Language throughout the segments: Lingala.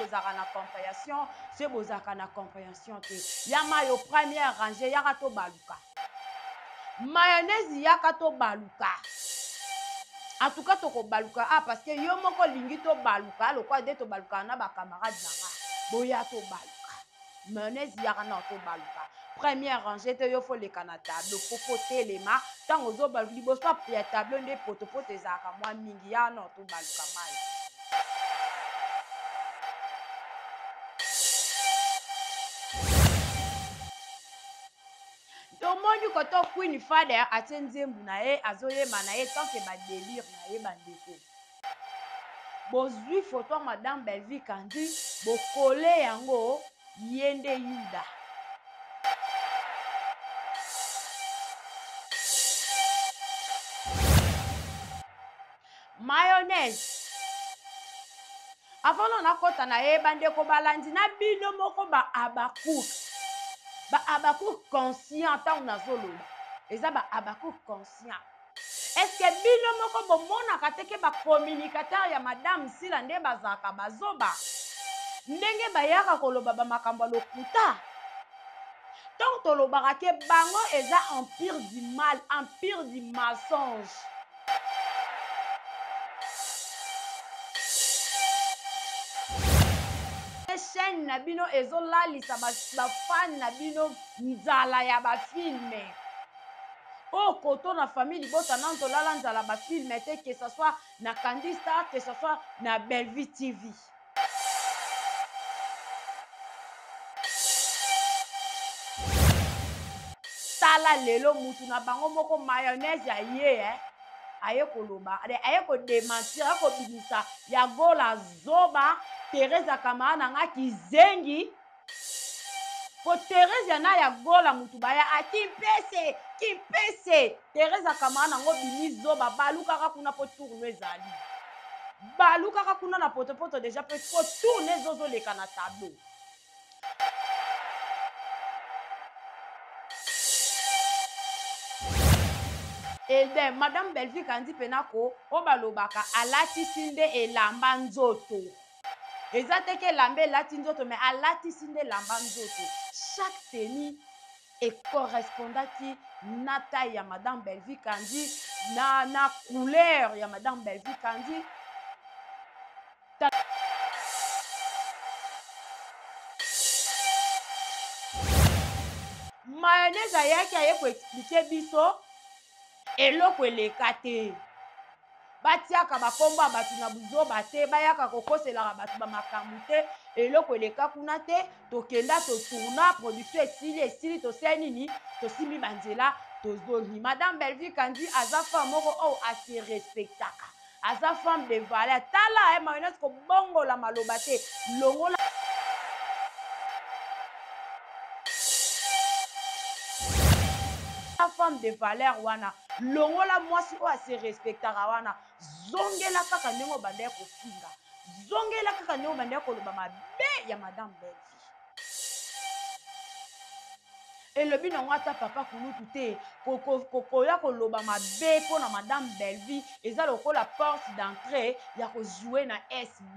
bozaka na compréhension se bozaka na compréhension te ya mayo première rangée yaka to baluka mayonnaise yaka to baluka en tout cas toko baluka parce que yo moko lingi to baluka lokwa de to baluka na ba camarade nanga boya to baluka mayonnaise yaka na to baluka première rangée te yo fo leka na tableau fofo telema ntango ozobaluka liboso ya tableau nde potopoto ezalaka mwa mingi ya na to baluka mai tomoni koto Queen Father atie nzembu na ye azoyeba na ye tanke badelire na ye bandeko bozwi foto ya madame Belvi Kandi bokole yango ye nde Yuda mayonnaise avant nakota na ye bandeko balandi na bino moko ba abakouk conscient ntango nazoloba eza ba abakouk conscient est-ce que bino moko bomonaka teke bacommunicateur ya madame sila nde bazalaka bazoba ndenge bayaka koloba bamakambo ya lokuta ntango tolobaka ke bango eza empire du mal empire du mensonge chaîne na bino ezolalisa bafani na bino nzala ya bafilme oyo koto na famille libota nano tolala nzala bafilme te que ce soit na Kandi Star que ce soit na Belvi TV tala lelo mutu na bango moko mayonnaise aye koloba aye kodementir aye kobimisa ya gola zoba Teresa Kamara nanga kizengi po Teresa na ya gola mutu baya kimpese Teresa Kamara nango bimi zoba balukaka kuna po tourne ezali balukaka kuna na potopoto deja po tourne ezozoleka na tableau elde madame Belvi Kandi penako o balobaka alatisi nde elamba nzoto eza teke elamba elati nzoto mais alatisi nde elamba nzoto chaque tenue ecorrespondaki na taille ya madame Belvi Kandi na couleur ya madame Belvi Kandi mayonnaise ayaki aye koexplike biso eloko eleka te batiaka bakombo ya bato na buzoba te bayaka kokoselaka bato bamakambo te eloko eleka kuna te tokenda totourna production esili tosali nini tosimbi banzela tozongi madame Belvi Kandi aza femme moko oyo ase respectaka aza femme de valeur tala mayonnaise kobongola maloba te longola femme de valeur wana longola mwasi oyo ase respectaka wana zongela kaka ndenge obanda ya kofinga zongela kaka ndenge obanda ya koloba mabe ya madame Belvi elobi nango ata papa kulutu te kokoya koloba mabe mpo na madame Belvi eza lokola porte d'entrée ya kojoue na SB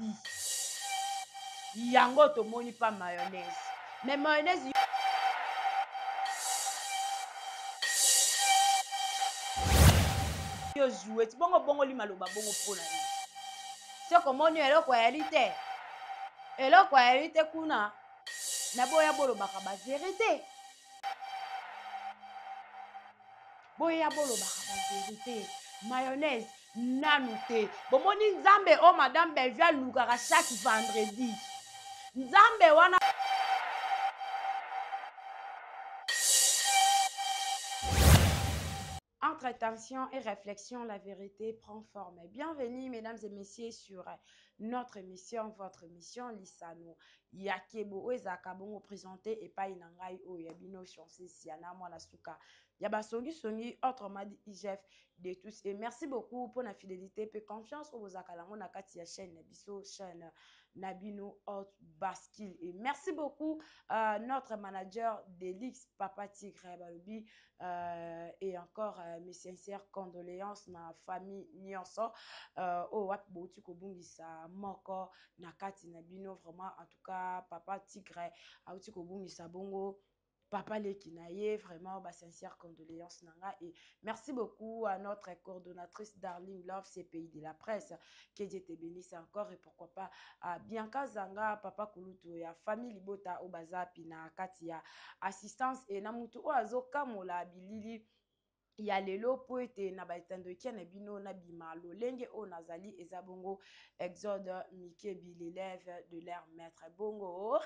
yango tomoni pa mayonnaise mais mayonnaise yo jouer ti bongo limaloba bongo mpona ye se komoni eloko yali te kuna na boya bolobaka baverité mayonnaise nanu te bomoni nzambe o madame Belvi alukaka chaque vendredi nzambe wana Entre tension et réflexion, la vérité prend forme. Bienvenue, mesdames et messieurs, sur notre émission, votre émission, Lisano. Yakebo Ezakabongo présenté et pas inangai o yabino chances siana mwana suka. Yabasongi songi, autrement dit IGF de tous. Et merci beaucoup pour la fidélité et confiance au Zakalango Nakati chaîne, biso chaîne Nabino Hot Basquille. Et merci beaucoup notre manager d'Elix, Papa Tigre Balobi, et encore mes sincères condoléances na famille nyonso o wat bouti ko bungisa moko na kati na bino vraiment en tout cas Papa Tigre auti ko bungisa bongo Papa Lekinaye, vraiment, bah, sincère condoléances, Nanga. Et merci beaucoup à notre coordonnatrice Darling Love, CPI de la presse. Que Dieu te bénisse encore. Et pourquoi pas à Bianca Zanga, Papa Kulutu, et à Famille Libota, Obaza, Pina, Katia, assistance, et Namutu, Oazo, Kamola, Bilili. Ya lelo po ete na baetandoki na bino na bima lolenge o nazali eza bongo exode mikebi l'élève de leur maître bongo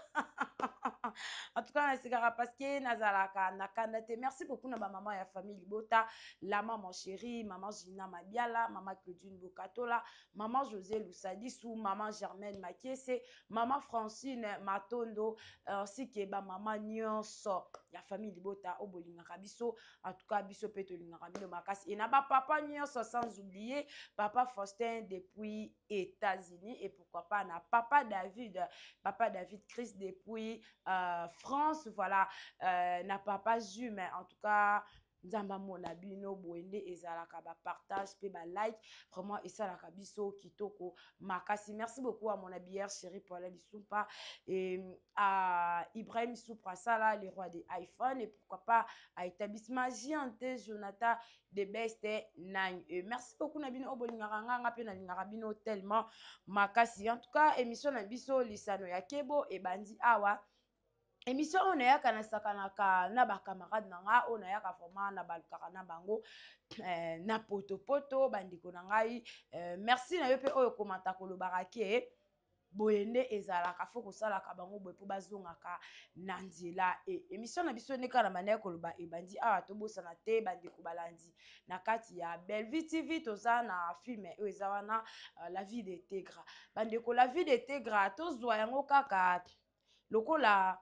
en tout cas nasikaka parce que nazalaka na kanda te merci beaucoup na bamama ya famille libota la maman chérie maman Gina Mabiala maman Claudine Bokatola maman José Lusadisu maman Germaine Makiese maman Francine Matondo ainsi que ba maman nyonso ya famille libota o bolingaka biso en tout cas biso pe tolingaka bino makasi et na ba papa nyonso sans oublier papa Faustin depuis États-Unis et pourquoi pas na papa David Chris depuis France voilà na papa Jules mais en tout cas nzamba mona bino boende ezalaka ba partage pe ba like vraiment esalaka biso kitoko makasi merci beaucoup à mon habilleur chéri Paula Lisumpa et à Ibrahim Soupra Sala le roi des iPhone et pourquoi pas à établissement Giante Jonathan de Best Nine et merci beaucoup na bino obolingaka nganga pe na lingaka bino tellement makasi en tout cas émission na biso lisano ya kebo et bandi awa émission on ayaka na sakanaka na ba camarade nanga on ayaka vraiment na balukaka na bango na poto bandiko na ngai merci na yo pe oyo komata kolobaka ke boyende ezalaka fo kosalaka bango boye mpo bazongaka na nzela e émission na biso ndeka na manière koloba ebandi awa tobosana te bandeko balandi na kati ya Bellevue TV toza na film oyo eza wana la vie de Tegra bandeko la vie de Tegra tozwa yango kaka lokola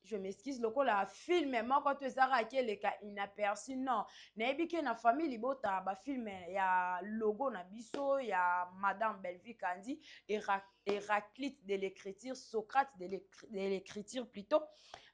je m'excuse lokola film moko to ezaka keleka inaperçu non nayebi ke na famille libota ba film ya logo na biso ya madame Bellevue Kandi Héraclite de l'écriture Socrate de l'écriture plutôt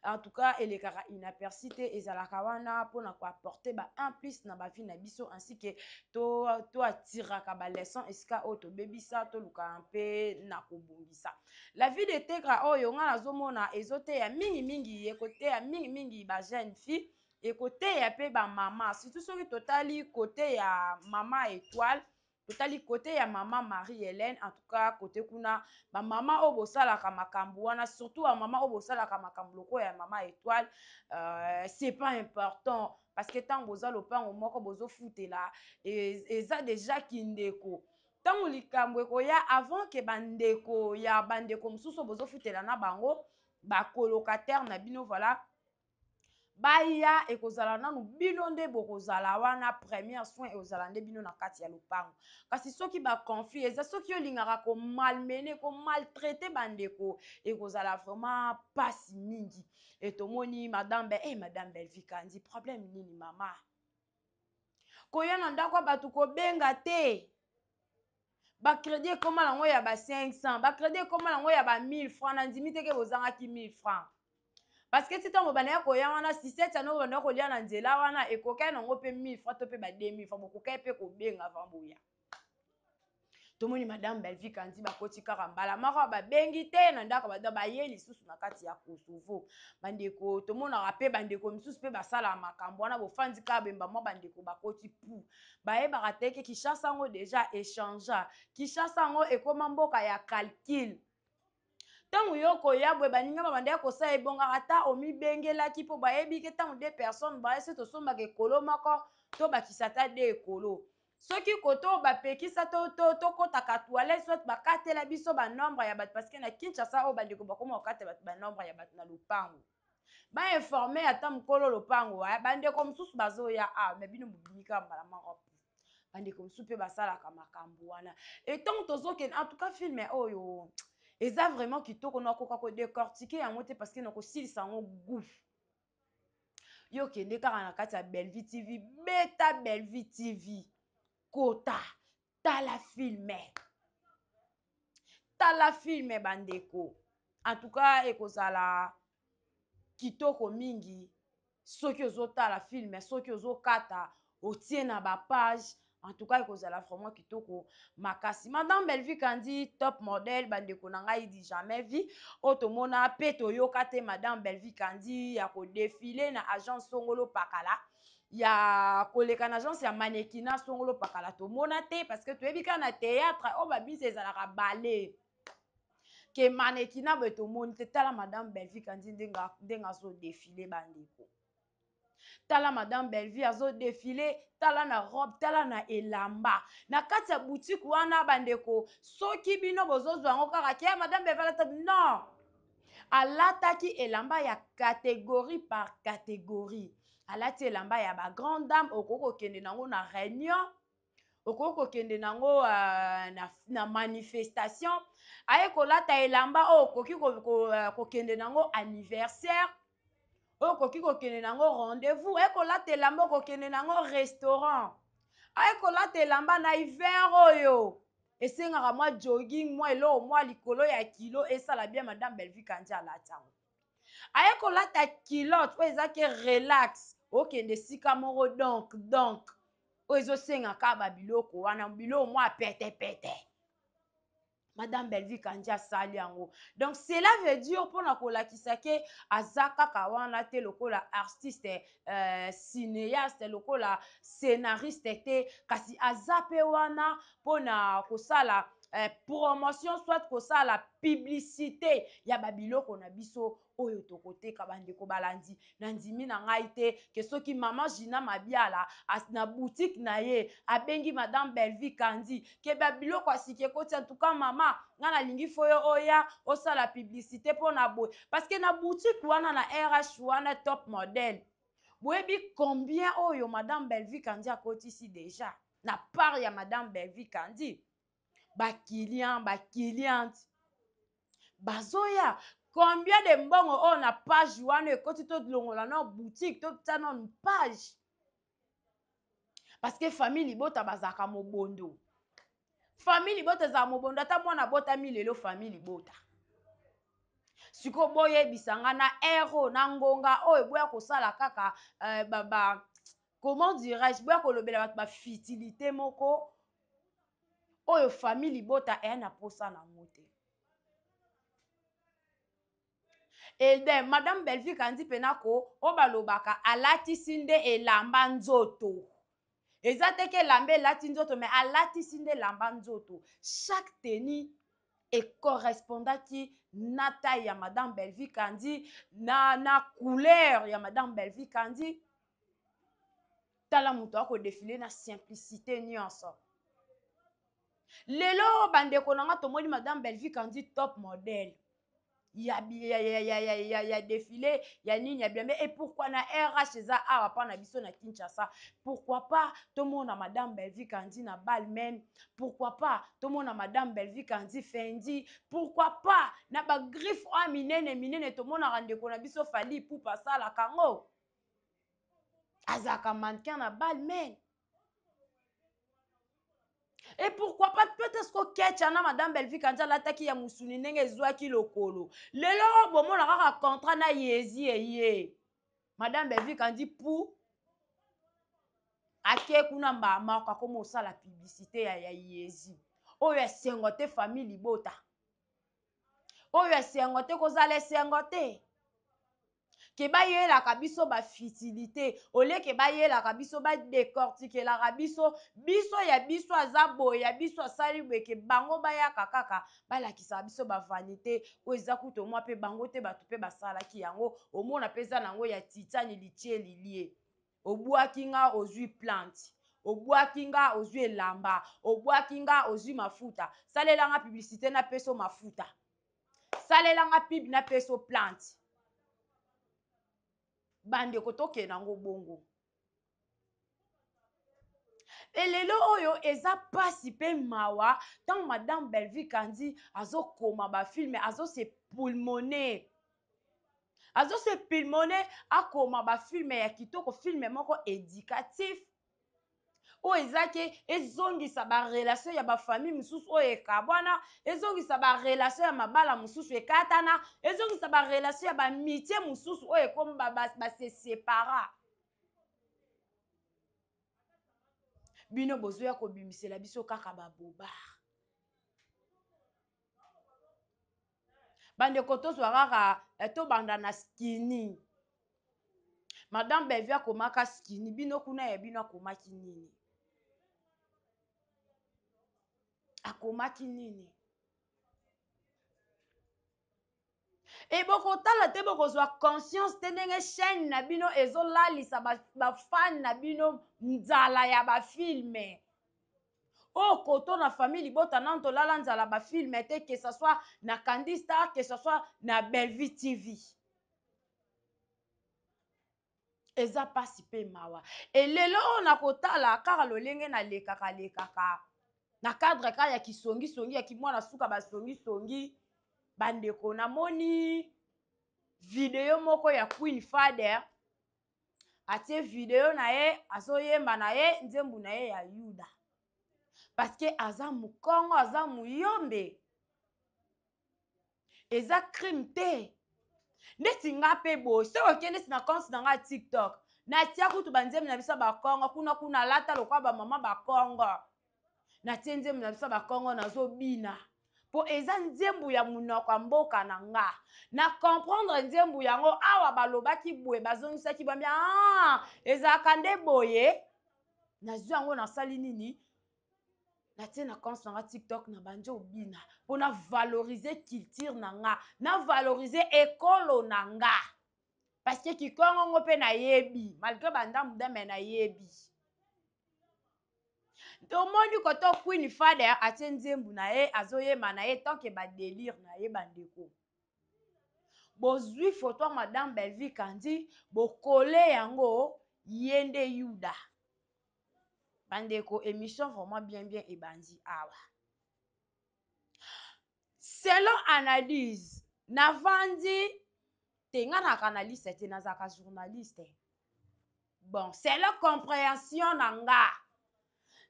en tout cas elekaka inaperçu te ezalaka wana mpona koapporter ba un plus na ba vie na biso ainsi que to atiraka ba leçon esika oyo tobebisa tolukaka mpe na kobongisa la vie de Tegra oyo nga nazomona ezoteya mingi ekoteya mingi ba jeune fille ekoteya pe ba mama surtout soki totali côté ya mama étoile totali côté ya mama Marie-Hélène en tout cas côté kuna ba mama oyo bosalaka makambo wana surtout ba mama oyo bosalaka makambo lokola ya mama étoile c'est pas important parce que tant boza lopango moko bozofutela eza déjà kindeko ntango likambo ekoya avant ke bandeko ya bandeko mosusu bozofutela na bango bacolocataire na bino voilà baya ekozala nanu bino nde bokozala wana première soin ekozala nde bino na kati ya lopango kasi soki baconflit eza soki olingaka komalmene komaltraite bandeko ekozala vraiment pasi mingi etomoni madame Bellevue Kandi problème nini mama koya na ndako ya bato kobenga te bacrédit ekoma nango ya ba 500 bacrédit ekoma nango ya ba 1000 francs na ndimi teke bozangaki 1000 francs parce que ti ntango bandaki koya wana sisete yango bandaki kolia na nzela wana ekokai nango mpe 1000 francs to mpe ba 2000 francs bokokai mpe kobenga avant boya tomoni madame Bellevue Kandi bakoti kaka mbala moko babengi te na ndako bada baye lisusu na kati ya Kosovo bandeko tomonaka mpe bandeko misusu mpe basala makambo wana bofandi kaka bemba mwa bandeko bakoti pu bayebaka te ke Kinshasa yango deja échangea Kinshasa yango ekoma mboka ya calcul ntango yo koya boye baninga babandaki kosala ebongaka ata omibengelaki mpo bayebi ke ntango 2 personnes baye se tosombaka ekolo moko to bakisa ata 2 ekolo soki koto bapekisa tokotaka toilette soit bakatela biso banombre ya bato parce que na Kinshasa oyo bandeko bakoma kokatela bato banombre ya bato na lopango bainforme ata mokolo lopango bandeko mosusu bazoya me bino bobinika mbala moko bandeko mosusu mpe basalaka makambo wana etongo tozokende en tout cas film oyo eza vraiment kitoko nakoka kodécortiquer yango te parce que nakosilisa yango gouffre yo kende kaka na kati ya Bellevue TV beta Bellevue TV kota tala filme tala filme bandeko. En tout cas ekozala kitoko mingi soki ozotala filme, soki ozokata otie na bapage. En tout cas ekozala vraiment kitoko makasi. Madame Belleville Kandi top modèle bandeko na ngai di jamais vu oyo tomona pe toyoka te Madame Belleville Kandi ya kodefile na agence Songolo Pakala ya koleka na agence ya manekina Songolo Pakala tomona te parce que toyebi ka na théâtre oyo babisi ezalaka ballet ke manekina boye tomoni te. Tala Madame Belleville Kandi ndenge azodefile bandeko. Tala Madame Belleville azodefile, tala na robe, tala na elamba. Na kati ya boutique wana bandeko, soki bino bozozwa yango kaka ke Madame Belleville non. Alataki elamba ya catégorie par catégorie. Alati elamba ya ba grande dame okoko kende nango na réunion. Okoko kende nango na manifestation. Aye kolata elamba okoki kokende nango anniversaire. Okoki kokende nango rendez-vous. Aye kolata elamba okokende nango restaurant. Aye kolata elamba na hiver oyo. Esengaka mwa jogging mwa elo mwa likolo ya kilo esala bien Madame Belleville Kandi alatango. Aye kolata kilote oyo ezaki relax okende sika moko donc oyo ezosengaka ba biloko wana biloko mwa pete. Madame Belleville Kandi asali yango. Donc cela veut dire pona kolakisa ke aza kaka wana te lokola artiste cinéaste lokola scénariste te kasi aza pe wana pona kosala promotion soit kosala publicité ya babiloko na biso oyo tokoteka bandeko balandi na ndimi na ngai te ke soki mama Gina Mabiala na boutique na ye abengi Madame Belleville Kandi ke babiloko asike koti en tout cas mama nga nalingi foyo oya osala publicité pona boy parce que na boutique wana na RH wana top modèle boyebi combien oyo Madame Belleville Kandi akotisi déjà na part ya Madame Belleville Kandi ba cliente bazoya combien de mbongo oyo na page wana ekoti to longola na boutique to tana na page parce que famille libota bazaka mobondo. Famille libota za mobondo ata mwana botami lelo famille libota. Siko boye bisanga na ero na ngonga oyo boya kosala kaka comment dirais-je boya kolobela ba fitilité moko oyo famille libota na posa na mote. Et then Madame Belleville Kandi penako obalobaka alatisi nde elamba nzoto. Ezate ke lambe elati nzoto mais alatisi nde elamba nzoto. Chaque tenue et correspondaki na taille ya Madame Belleville Kandi na couleur ya Madame Belleville Kandi. Tala muto ako défiler na simplicité nyonso. Lelo bandeko nanga tomoni Madame Belleville Kandi top modèle. Ya défilé, ya nini ya bien. Et pourquoi na RH eza awa pa na biso na Kinshasa? Pourquoi pas tout le monde a Madame Belleville Kandi na Balmain? Pourquoi pas tout le monde a Madame Belleville Kandi Fendi? Pourquoi pas na ba griffe a minene tout le monde a randeko na biso Fally Ipupa sala kango? Azaka mannequin na Balmain. Et pourquoi pas peut-être que ketchana Madame Belleville Kandi alataki ya musuni ndenge ezwaki lokolo. Lelo bomona kaka contrat na yezi eye. Madame Belleville Kandi pou ake kuna mbama kako sala publicité ya yezi. Oyo esengo te famille libota. Oyo esengo te kozala esengo te. Ke ba yela kabiso ba fitilité ole ke ba yela kabiso ba décortiquer la kabiso biso ya biso azabo ya biso asali beke bango ba ya kaka ba la kisa biso ba vanité o ezakuto mwa pe bango te batu pe basala ki yango omona peza nango ya titani litie lilie obwaki nga ozui plante obwaki nga ozui elamba obwaki nga ozui mafuta salela nga publicité na peso mafuta salela nga pub na peso plante bande kotoke nango bongo. Elelo oyo eza pasi pe mawa tant Madame Belleville Kandi azo koma ba film azo se pulmoner akoma ba film ya kitoko film moko éducatif oyo ezake ezongisa barelation ya bafamille mosusu oyo ekabwana, ezongisa barelation ya mabala mosusu ekatana, ezongisa barelation ya bamitie mosusu oyo ekomi basesepara. Bino bozoya kobimisela biso kaka baboba. Bandeko tozwa kaka tobanda na skini. Madame Belvi akomaka skini, bino kuna ya bino akomaki nini? Akomaki nini? E bokotala te bokozwa conscience te ndenge chaîne na bino ezolalisa bafani na bino nzala ya bafilme. Oh, koto na famille bota nan tolala nzala bafilme te, que ce soit na Candy Star, que ce soit na Belvi TV. Eza pasi pe mawa. E lelo na kotala kaka lolenge na lekaka. Na cadre ka ya kisongi ya kimwana suka basongi songi. Bandeko na moni video moko ya Queen Father. Atie video na ye, azoyemba na ye, nzembu na ye ya Yuda. Parce que aza mukongo, aza muyombe. Eza crime te. Ndeti nga pe bo, se okende si na konsi na nga TikTok. Na tia kutu banzembu na bisa bakongo, kuna lata lokwa ba mama bakongo. Na tia nzembu na bisa bakongo na zo bina. Po eza nzembu ya munoko mboka na nga. Na comprendre nzembu yango awa balobaki boye bazongisaki bambia eza kande boye. Na zo yango na sali nini? Na tie na konsi na nga TikTok na banje obina. Po na valoriser culture na nga. Na valoriser ekolo na nga. Parce que kikongo ngope na yebi. Malgré bandamu dame na yebi. Tomoni koto Queen Father atie nzembu na ye, azoyema na ye, tant que ba délire na ye bandeko. Bozwi photo Madame Belvi Kandi, bokole yango yende Yuda. Bandeko, émission vraiment bien ebandi awa. Selon analyse, navandi, tenga na analyste te nazaka journaliste. Bon, selon compréhension nanga.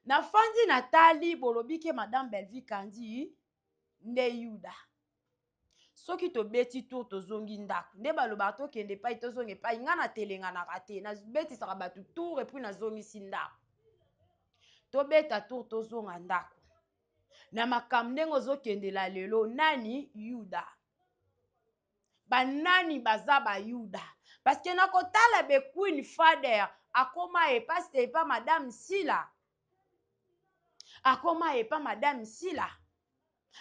Nafandi natali bolobike Madame Belvi Kandi nde Yuda. Soki to beti tour to zongi ndako. Nde baloba to kende pa ito zongi pa inga na telenga na kate. Na beti saka batu tour et puis na zongi si ndako. To beta tour to zonga ndako. Na makamnengo zo kende la lelo nani Yuda. Ba nani baza ba Yuda. Parce que na kotala be Queen Father akoma e paste pa Madame Sila. Akoma epa Madame Sila.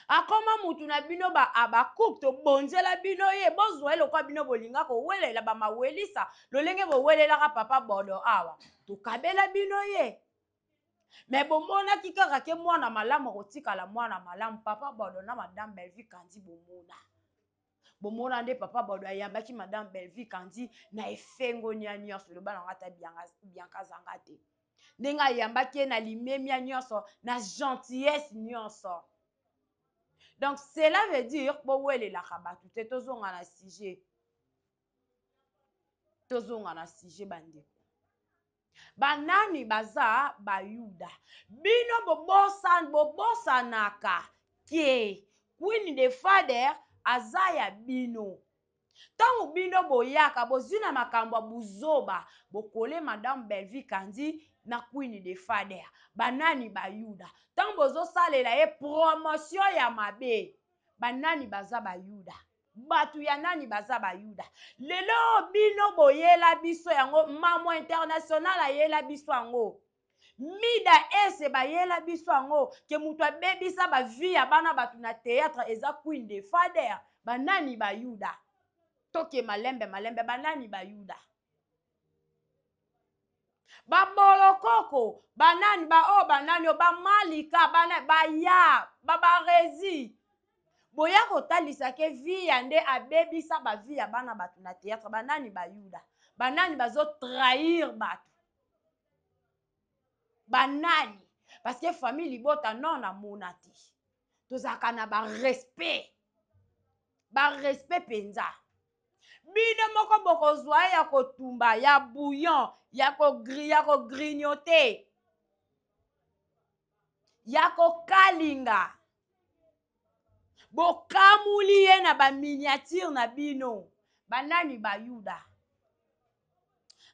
Akoma mutu na bino abakouk to bonzela bino ye. Bozwa eloko bino bolinga ko welela ba mawelisa. Lolenge bo welela ka papa bodo awa. To kabela bino ye. Me bomona kikaka ke mwana malamu kotika la mwana malamu. Papa bodo na Madame Belvi Kandi bomona. Bomona nde papa bodo ayambaki Madame Belvi Kandi na efengo nya nyonso lo bana ngata bianka zangate. Nenga yambaki na limemia nyonso na gentillesse nyonso. Donc cela veut dire bo wele la kabatu te tozonga na sujet. Tozonga na sujet bandeko. Banani baza ba Yuda. Bino bobosa naka ke Queen de Father azaya bino. Tangu bino boyaka bozina makambo buzoba bokole Madame Belvi Kandi na Queen de Father. Banani ba Yuda. Tangu bozo salela ye promotion ya mabe. Banani baza ba Yuda. Batu ya nani baza ba Yuda. Lelo bino boyela biso yango mamo international ayela biso yango. Mida ese bayela biso yango ke mutu abebisa ba vie ya bana batu na théâtre eza Queen de Father. Banani ba Yuda. Toke malembe banani ba Yuda. Ba bolokoko banani banani ba malika baya ba rezi. Boya kotalisa ke vie yande abebisa ba vie ya bana batu na théâtre banani ba Yuda. Banani bazo trahir batu. Banani parce que famille libota non na monati. Tozaka na ba respect. Ba respect penza. Bino moko bokozwa ya kotumba ya bouillon ya ko grignoter. ya kokalinga bokamuli ye na baminiature na bino banani bayuda.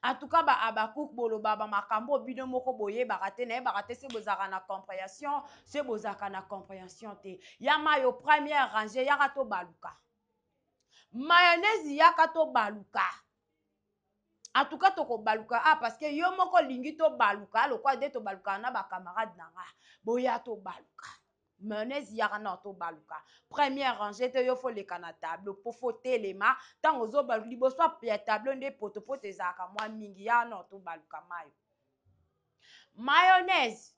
En tout cas, Abakouk boloba ba makambo bino moko boyebaka te nayebaka te se bozaka na compréhension se bozaka na compréhension te. Yama yo première rangée yaka to baluka. Mayonnaise yaka to baluka. En tout cas toko baluka parce que yo moko lingi to baluka lokwa de to baluka na ba camarade nanga boya to baluka. Mayonnaise yaka na to baluka. Première rangée te yo fo le kana table po fo telema tango zo baluka liboso ya table nde poto poto ezaka mwa mingi ya na to baluka mayo. Mayonnaise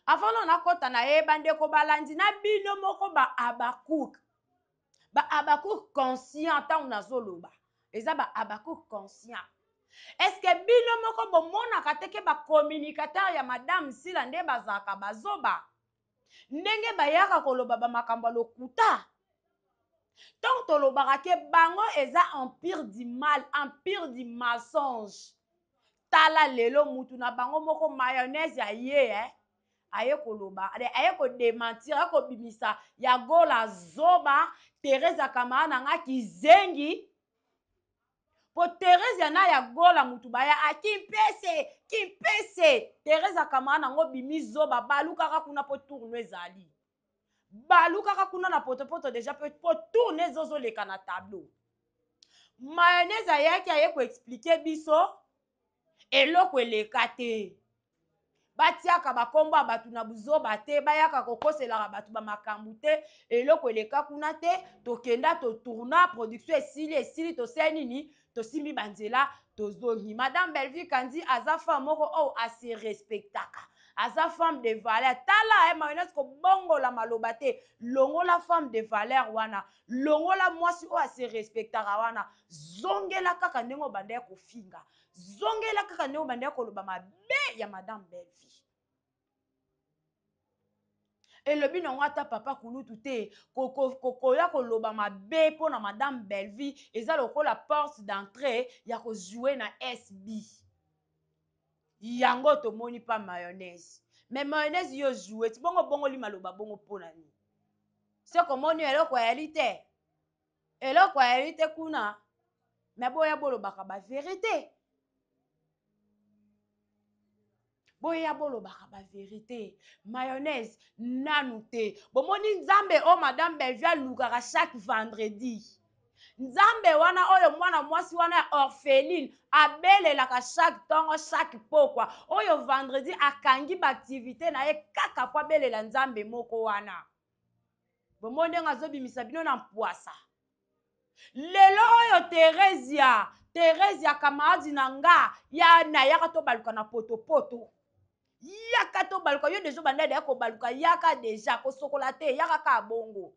avant na kota na yeba ndeko balandi na bino moko ba Abakouk. Ba Abakouk conscient tango nazoloba. Eza ba Abakouk conscient. Est-ce que bino moko bomonaka te ke ba communicateur ya madame sila nde bazaka bazoba ndenge bayaka koloba ba makambo lokuta tant tolobaka ke bango eza empire du mal, empire du mensonge. Tala lelo mutu na bango moko mayonnaise aye aye koloba aye ko démentir aye ko bimisa ya gola zoba Teresa Kamara nanga kizengi po Teresa na ya gola mutu baya kimpese Teresa Kamara nango bimi zoba balukaka kuna po tourner ezali balukaka kuna na potopoto déjà po tourner zozo leka na tableau. Mayonnaise ayaki aye ko expliquer biso eloko eleka te batiaka bakombo batu na buzoba te bayaka kokoselaka batu ba makambo te eloko eleka kuna te tokenda to tourna production esili to se nini to simbi banzela tozongi. Madame Belleville Kandi aza femme moko ase respectaka aza femme de valeur tala mayonnaise ko bongola maloba te longola femme de valeur wana longola mwasi ase respectaka wana zongela kaka ndenge bande ko finga zongela kaka ndenge bande ko loba mabe ya Madame Belleville. Elobi nango ata papa kulutu te kokoya koloba mabe mpo na Madame Belleville eza lokola porte d'entrée ya ko jouer na SB. Yango tomoni pa mayonnaise. Mais mayonnaise yo jouer ti bongo bongo li maloba bongo pona ni. Se komoni eloko ya lite. Eloko ya lite kuna mais boya bolobaka ba vérité. Boya bolobaka ba vérité. Mayonnaise nanu te. Bomoni nzambe o Madame Belleville lukaka chaque vendredi. Nzambe wana oyo mwana mwasi wana orpheline abelelaka chaque tongo chaque pokwa oyo vendredi akangi ba activité na ye kaka po abelela nzambe moko wana. Bomoni ngazobimisa bino na mpwasa. Lelo oyo Teresia kamaradi nanga ya na yaka to baluka na poto. Yaka to baluka yo dejo bandade ya ko baluka yaka deja ko sokola te yaka ka bongo.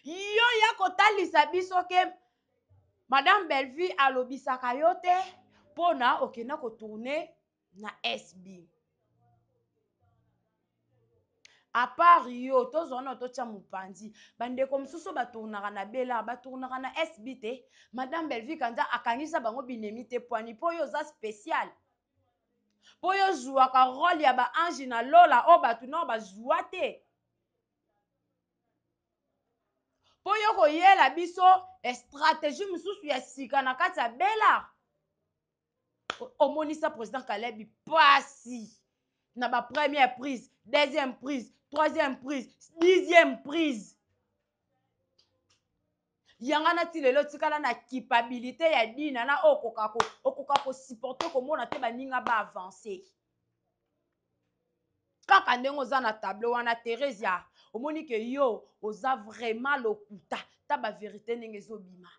Yo ya kotalisa biso ke Madame Belleville alobisaka yo te pona okenda ko tourner na SB. À part yo tozona tocha mupandi bandeko msusu batournaka na bela batournaka na SB te Madame Belleville Kanda akangisa bango binemi te poani po yo za spécial po yo jouaka rôle ya ba ange na lola o batu na ba joua te po yo koyela biso stratégie msusu ya sika na kati ya bela omonisa président Kalebi pasi na ba première prise deuxième prise troisième prise 10e prise yangana ti lelo tikala na kipabilité ya dina na okoka ko supporter komona te baninga ba avancer kaka ndenge oza na tableau wana Teresia omoni ke yo oza vraiment lokuta ta ba vérité ndenge ezobima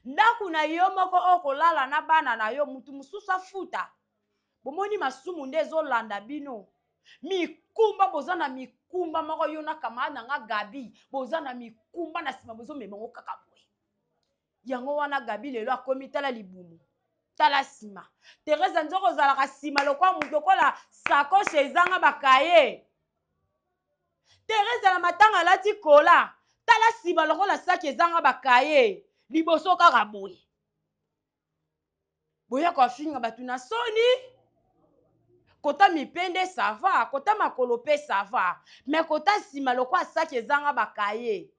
ndaku na yo moko okolala na bana na yo mutu mususu afuta bomoni masumu nde ezolanda bino mikumba boza na mikumba moko yo na kamarade nanga Gabi boza na mikumba na nsima bozomemango kaka boye yango wana Gabi lelo akomi tala libumu tala nsima Teresa nzoko ozalaka nsima lokwa mutu lokola sakoshe ezanga bakaye Teresa na matanga alati kola tala nsima lokola saki ezanga bakaye liboso kaka boye boya kofinga batu na soni kota mipende ça va, kota makolo pe ça va, mais kota nsima lokwa saki ezanga bakaye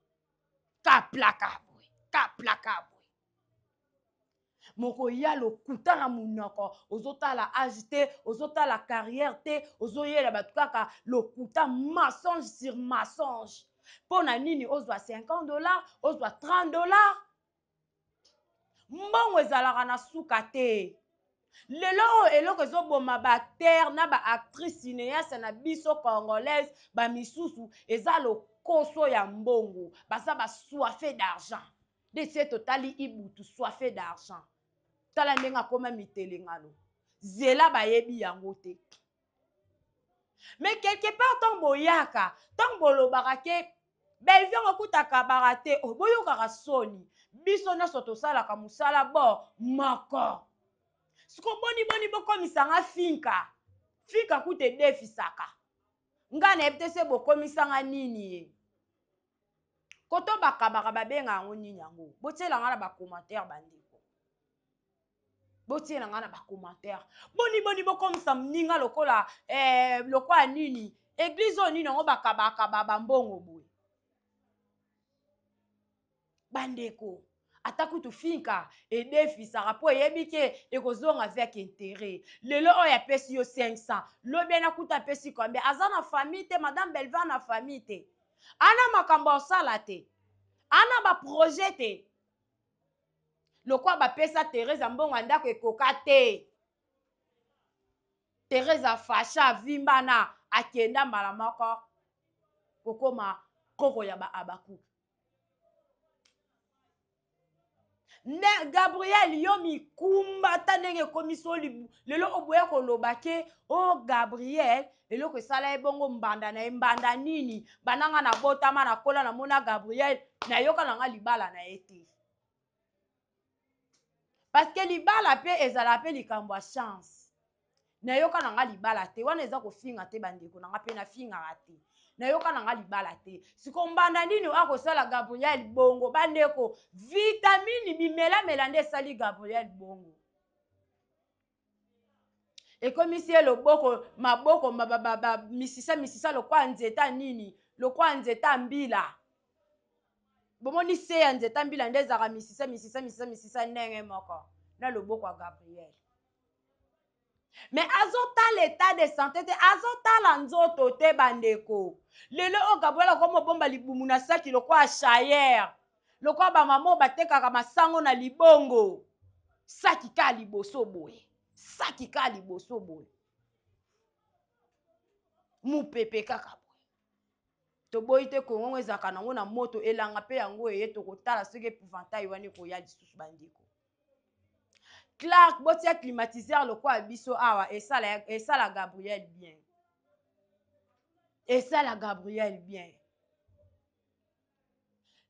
kaplaka boye kaplaka boye moko ya lokuta na munoko ozotala age te ozotala carrière te ozoyela bato kaka lokuta mensonge sur mensonge mpona nini ozwa $50 ozwa $30 mbongo ezalaka na suka te lelo oyo eloko ezoboma baacteur na baactrice cinéaste na biso congolaise bamisusu eza lokoso ya mbongo baza basoife d'argent desi totali ibutu soife d'argent tala ndenge akoma mitelengano zela bayebi yango te mais quelque part ntango boyaka ntango bolobaka ke belvi okutaka bara te boyokaka soni biso nyonso tosalaka mosala bo moko siko boni bokomisanga finka kuta edefisaka nga na yebi te se bokomisanga nini ye koto bakabaka babenga yango nini yango botielanga na bacommentaire bandeko botielanga na bacommentaire boni bokomisa mninga lokola lokola nini eglize oyo nini yango bakabaka bambongo boye bandeko ata kutu finka edefisaka mpo eyebi ke ekozonga avec intérêt lelo oyo apesi yo 500 lobi ena kuta apesi combien aza na famille te madame belva na famille te ana makambo osala te ana baprojet te lokwa bapesa Teresa mbongo ya ndako ekoka te Teresa fasha avimbana akenda mbala moko kokoma koko ya baabaku nde Gabriel yo mikumba ta ndenge ekomiso lelo oboya koloba ke o Gabriel eloko esala ebongo mbanda na ye mbanda nini bananga na botama na kola na mona Gabriel nayoka nanga libala na ye te parce que libala pe ezala pe likambo ya chance nayoka nanga libala te wana eza kofinga te bandeko nanga pe nafingaka te nayoka nanga libala te siko mbanda nini akosala Gabriel bongo bandeko vitamine bimelamela nde esali Gabriel bongo ekomisi ye loboko maboko misisa lokwa nzeta nini lokwa nzeta mbila bomoni se ya nzeta mbila nde ezaka misisa ndenge moko na loboko ya Gabriel mais azotala état de santé te azotala nzoto te bandeko lelo o Gabriel akomo bomba libumu na saki lokwa chayer lokwa bamama batekaka masango na libongo saki ka liboso boye saki ka liboso boye mupepe kaka boye toboyi te kongo ezalaka nango na moto elanga pe yango eye tokotala soki epouvantail wana ekoya lisusu bandeko Clark botia climatiseur lokwa biso awa esala Gabriel bien esala Gabriel bien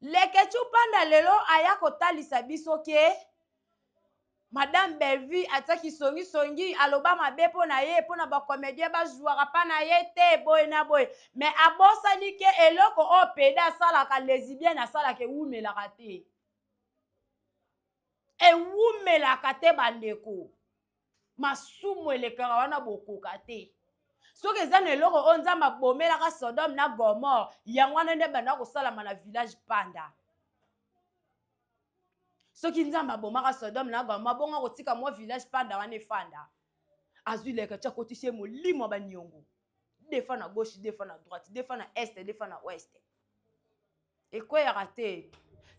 leketu panda lelo aya kotalisa biso ke madame Belvi ataki songi aloba mabe po na ye po na bakomedie bazwaka pa na ye te boye na boye mais abosani ke eloko o peda asalaka lesbienne asalaka ewumelaka te ewumelaka te bandeko masumu elekaka wana bokoka te soki eza na eloko oyo nzambe abomelaka Sodome na Gomore yango wana nde banda kosalama na village panda soki nzambe abomaka Sodome na Gomore bongo kotika mwa village panda wana efanda azwi leka tia kotisi ye molimo baniongo defa na gauche defa na droite defa na este defa na ouest ekweyaka te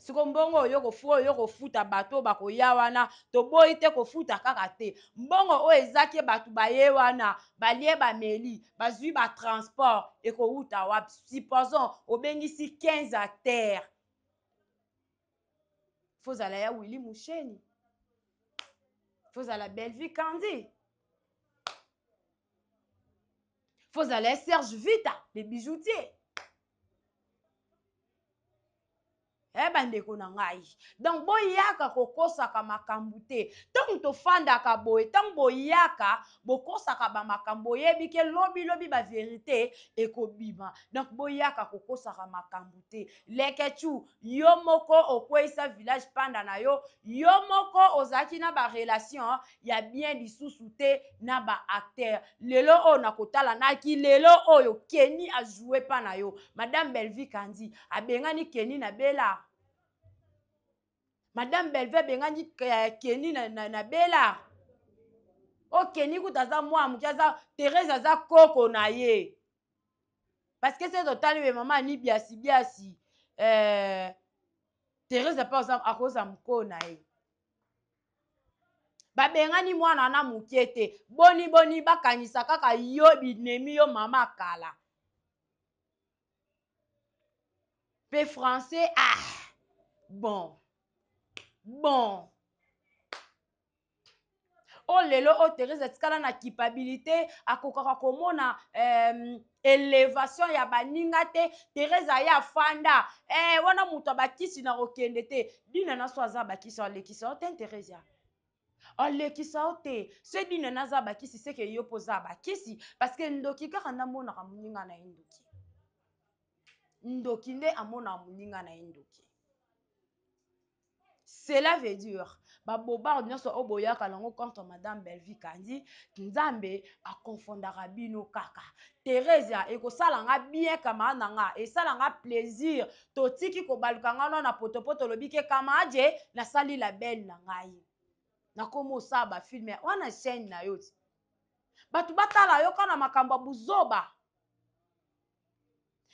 siko mbongo oyo kofuta bato bakoya wana toboyi te kofuta kaka te mbongo oyo ezaki bato baye wana balie bameli bazwi batransport ekowuta wapi supposons obengisi 15 à terre fozala ya Willy Musheni fozala Belvi Kandi fozala ya Serge Vita le bijoutier bandeko na ngai. Donc boyaka kokosaka makambo te. Ntango tofandaka boye, ntango boyaka bokosaka bamakambo oyebi ke lobi ba vérité ekobima. Donc boyaka kokosaka makambo te. Leketu yo moko okwesa village panda na yo, yo moko ozaki na ba relation ya bien lisusu te na ba acteur. Lelo o nakotala naki lelo oyo Kenny a joué pa na yo. Madame Belvi Kandi abengani Kenny na bela. Madame Belve bengani Kenny na bela. O Kenny kutaza mwa mukiaza Thérèse aza koko na ye. Parce que c'est total we maman ni biasi. Thérèse pa akoza mko na ye. Babengani mwana na mukete. Boni bakanisa kaka yo binemi yo mama kala. Pe français bon. O lelo o Thérèse etikala na culpabilité akokaka komona élévation ya baninga te. Thérèse aya fanda wana muto bakisi na kokende te. Dina na so aza bakisi alekisa o te Thérèse ya. Alekisa o te. Se dina na za bakisi seke yo poza bakisi parce que ndoki kaka na mona ka muninga na ndoki. Ndoki nde amona muninga na ndoki. Cela veut dire babobar nyonso oboyaka lango contre madame Belvi Kandi nzambe akonfondaka bino kaka. Thérèse ekosala nga bien kama nanga esala nga plaisir totiki kobaluka nga na potopoto lobike kama aje nasali la belle na ngai. Nakomo saba film wana chaîne na yo. Batu batala yo kana makambo buzoba.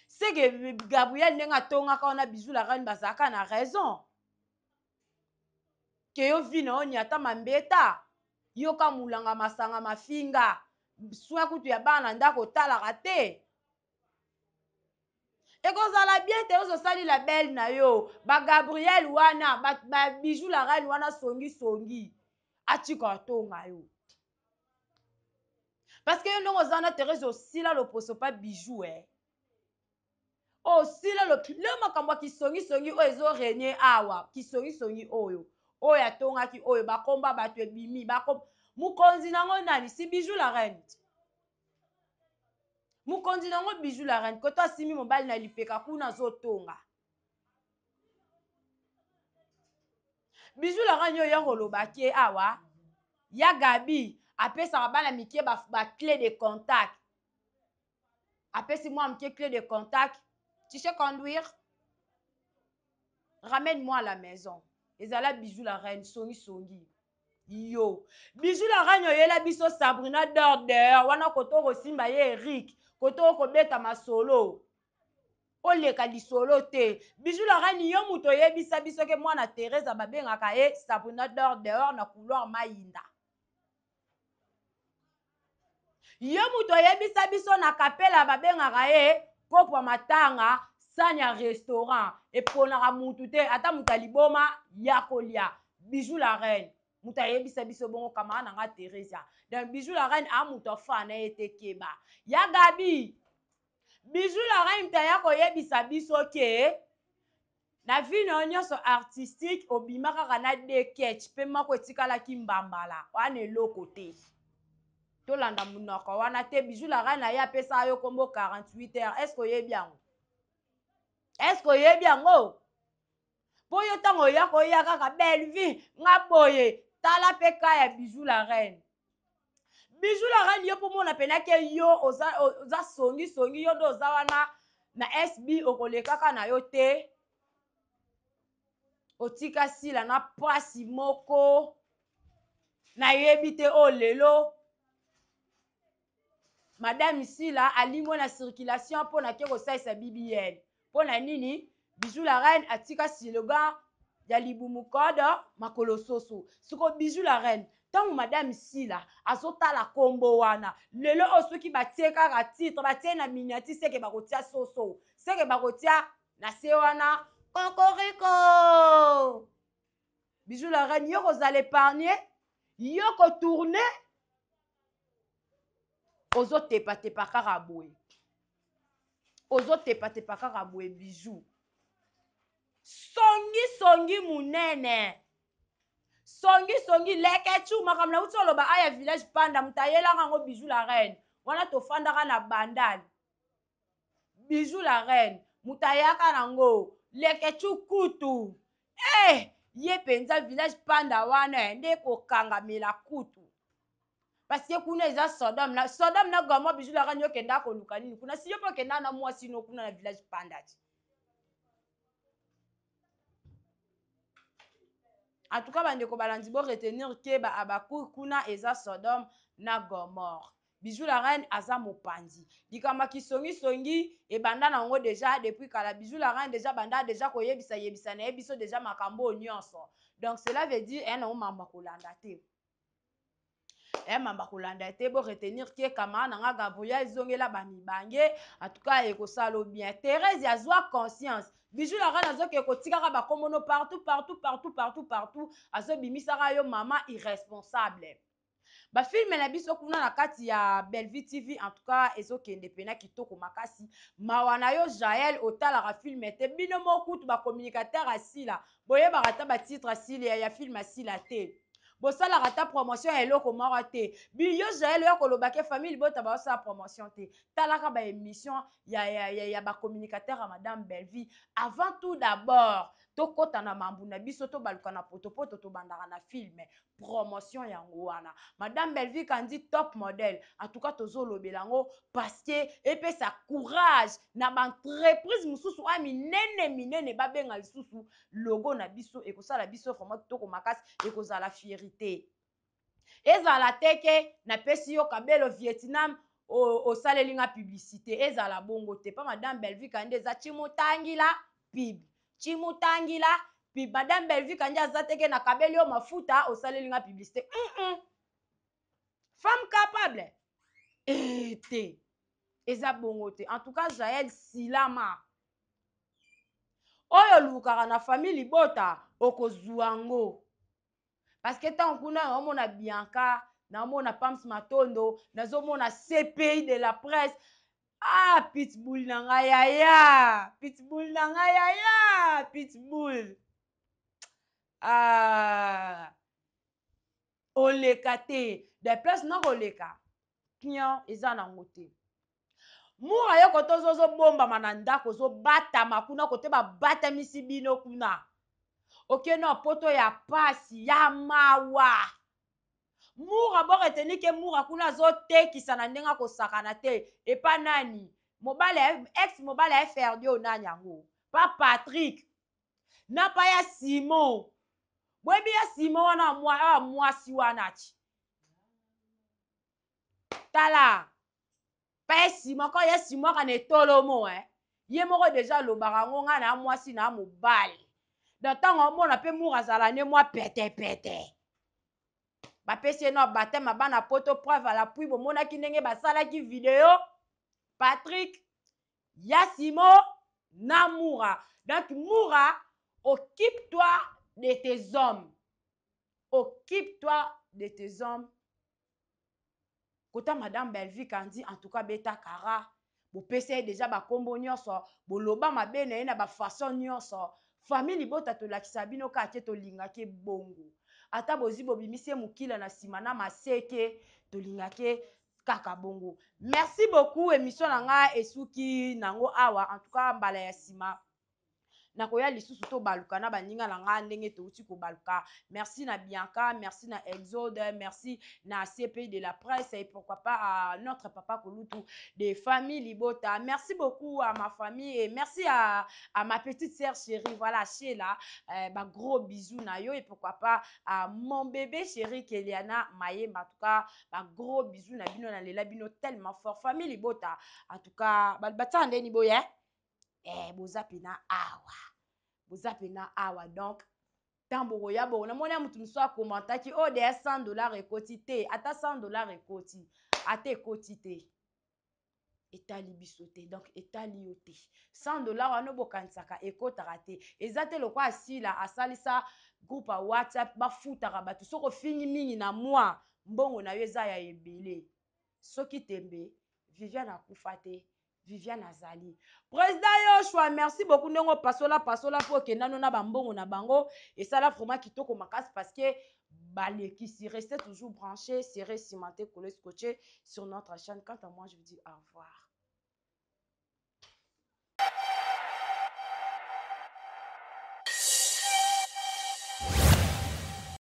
Sege Gabriel nenga tonga kana Bijou la reine bazaka na raison. Ke yo vina oni ata mambeta yo ka mulanga masanga mafinga soa kutu ya bana ndako talaka te ekozala bien te ozosali la belle na yo ba Gabriel wana ba Bijou la reine wana songi atika tonga yo parce que yo ndongo zana Thérèse osila loposo pa Bijou osila le makambo kisongi oyo ezo régner awa kisongi oyo atongaki oyo bakomba bato ebimi mukonzi nango nani si Bijou la reine mukonzi nango Bijou la reine koto asimi mobali na lipeka kuna zotonga Bijou la reine oyo ya kolobaki awa ya Gabi apesaka bana mike ba clé de contact apesi moi mike clé de contact tu sais conduire ramène-moi à la maison ezala Bijou la reine songi yo Bijou la reine oyela biso Sabrina d'ordre wana koto kosimba ye Eric koto kobeta masolo oleka lisolo te Bijou la reine yo muto yebisa biso ke mwana Thérèse babengaka ye Sabrina d'ordre na couloir Mayinda yo muto yebisa biso na kapela babengaka ye Popwa Matanga sanya restaurant eponaka mutu te ata muta liboma ya kolia Bijou la reine muta yebisa biso bongo kama na nga Thérèse donc Bijou la reine muto fana ete keba ya Gabi Bijou la reine ta ya koyebisa biso ke na vie na nyonso artistique obima kaka na deketch pe mako etikalaki mbambala wana eloko te tolanda munoko wana te Bijou la reine ya pesa yo kombo 48 heures est-ce que oyebi yango po yo tango ya koya kaka belle vie nga boye tala pe ka ya Bijou la reine Bijou la reine yo po mona pena ke yo oza songi yo ndo oza wana na SB okolekaka na yo te otika sila na pasi moko na yebi te lelo Madame Sila alimo na circulation po na ke kosalisa BBN po na nini Bijou la reine atika slogan ya libumu kodo makolo soso siko Bijou la reine tangu Madame Sila azotala kombo wana lelo osoki batie kaka titre batie na miniature seke bakotia soso seke bakotia na se wana kokoriko Bijou la reine yo kozala épargner yo ko tourner ozotepa kaka boye Bijou songi munene songi leke chuma kamna utolo ba aya village panda mutayela ngo bijou la reine wana tofandaka na bandali bijou la reine mutayaka nango leke chukutu ye penza village panda wana nde kokangamela kutu parce que kuna eza Sodome na Gomorrhe bijou la reine yokenda koluka nini kuna si yo po kenda na mwasi no kuna na village panda ti en tout cas bandeko balandi bo retenir ke abaku kuna eza Sodome na Gomorrhe bijou la reine aza mopanzi likambo kisongi ebanda nango déjà depuis kala bijou la reine déjà banda déjà koyebisa na ye biso déjà makambo nyonso donc cela veut dire ena mamba kolanda te mamba kolanda te bo retenir ke kama nanga Gabriel ezongela bamibange en tout cas ekosala bien Thérèse azwa conscience bijou la reine azoke kotikaka bakomono partout azobimisaka yo mama irresponsable bafilme na biso kuna na kati ya Bellevue TV en tout cas ezokende pena kitoko makasi mawa na yo Jaël otalaka filme te bino mokutu bacommunicateur asila boyebaka ta batitre asila ya filme asila te bosalaka ta promotion ya eloko moko te biyo Jaël oyo kolobake famille bota basala promotion te talaka ba émission ya bacommunicateur ya madame Bellevue avant tout d'abord tokota na mambu na biso tobaluka na potopoto tobandaka na filme promotion yango wana madame Bellevue kandi top modèle en tout cas tozolobela ngo parce que epesa courage na baentreprise mosusu a minene babenga lisusu logo na biso ekosala biso vraiment kitoko makasi ekozala fierté ezala teke napesi yo kabelo Vietnam osaleli nga publicité ezala bongo te pa madame Bellevue kandi eza chimutangila pib chimutangila pib madame Bellevue kandi aza teke na kabeli yo mafuta osaleli nga publicité femme capable te eza bongo te en tout cas Jaël silama oyo lukaka na famille libota okozwa ngo parce que tant kuna naomona Bianca naomona Pams Matondo nazomona CPI de la presse pitbull na ngai yaya pitbull na ngai yaya pitbull oleka te de place na koleka kian eza nango te mura yo koto ozobombama na ndako ozobatama kuna kote babatamisi bino kuna okende na poto ya pasi ya mawa mura boreteni ke mura kuna azotekisa na ndenge akosakana te epa nani ex mobali ya Ferdi o nani yango pa Patrick na pa ya Simon boyebi ya Simon wana mwasi wana ti tala pa ya Simon ko ya Simon kana etolomo ye moko deja alobaka ngo nga na mwasi na mobali na ntango omona mpe mura azala ne mwa pete bapesi ye na batema bana poto preuve à l'appui bomonaki ndenge basalaki video Patrick ya Simon na mura donc mura occupe-toi de tes hommes kota madame Bellevue kandi en tout cas beta kara bopesa ye deja bakombo nyonso boloba mabe na ye na bafason nyonso famille libota tolakisa bino kake tolingaki bongo ata bozi bobimisi mokila na nsima na maseke tolingaki kaka bongo merci beaucoup émission na nga esuki nango awa en tout cas mbala ya nsima nakoya lisusu tobaluka na baninga na nga ndenge touti kobaluka merci na Bianca merci na Exode merci na CPI de la presse et pourquoi pas à notre papa Kolutu des familles Libota merci beaucoup à ma famille et merci à ma petite sœur chérie voilà Sheila gros bisous na yo et pourquoi pas à mon bébé chéri Keliana Mayemba en tout cas gros bisous na bino na lela bino tellement fort famille Libota en tout cas batande ni boye boza pena awa donc ntango boya bongo namoni ya mutu mosusu akomantaki oyo deya $100 ekoti te ata $100 ekoti ata ekoti te etali biso te donc etali yo te $100 wana bokanisaka ekotaka te eza te lokwa asila asalisa groupe ya WhatsApp bafutaka bato soki ofingi mingi na mwa mbongo na yo eza ya ebele soki tembe Viviane akufa te Viviane azali. Président Yoshua, merci beaucoup ndongo pasola pour que nano na bambongo na bango et ça là vraiment kitoko makasi parce que balekisi restez toujours branché, serré cimenté, collé scotché sur notre chaîne. Quant à moi, je vous dis au revoir.